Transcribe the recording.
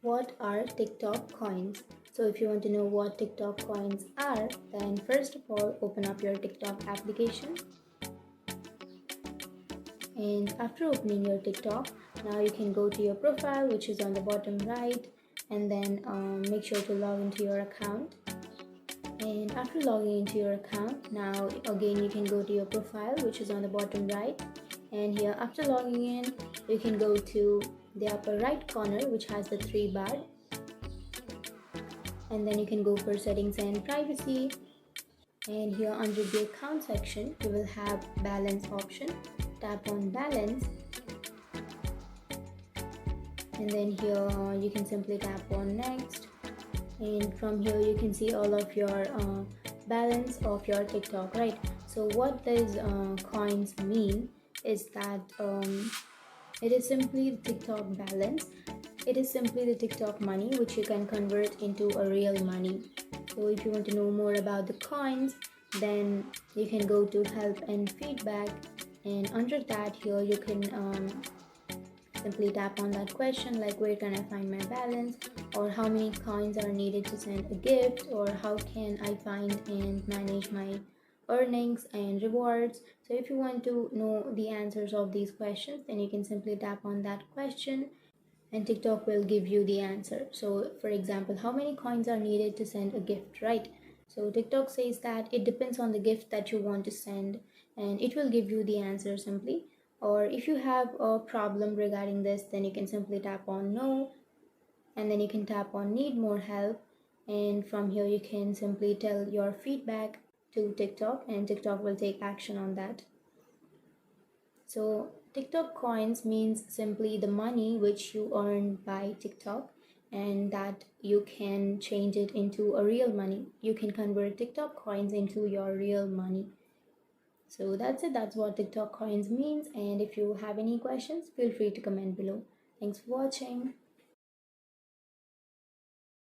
What are TikTok coins? So if you want to know what TikTok coins are, then first of all open up your TikTok application, and after opening your TikTok, now you can go to your profile, which is on the bottom right, and then make sure to log into your account. And after logging into your account, now again you can go to your profile, which is on the bottom right, and here after logging in you can go to the upper right corner, which has the three bar, and then you can go for settings and privacy, and here under the account section you will have balance option. Tap on balance, and then here you can simply tap on next, and from here you can see all of your balance of your TikTok, right? So what does coins mean is that it is simply the TikTok balance. It is simply the TikTok money which you can convert into a real money. So if you want to know more about the coins, then you can go to help and feedback, and under that here you can simply tap on that question like where can I find my balance, or how many coins are needed to send a gift, or how can I find and manage my earnings and rewards. So if you want to know the answers of these questions, then you can simply tap on that question and TikTok will give you the answer. So for example, how many coins are needed to send a gift, right? So TikTok says that it depends on the gift that you want to send, and it will give you the answer simply. Or if you have a problem regarding this, then you can simply tap on no, and then you can tap on need more help, and from here you can simply tell your feedback to TikTok and TikTok will take action on that. So TikTok coins means simply the money which you earn by TikTok, and that you can change it into a real money. You can convert TikTok coins into your real money. So that's it. That's what TikTok coins means. And if you have any questions, feel free to comment below. Thanks for watching.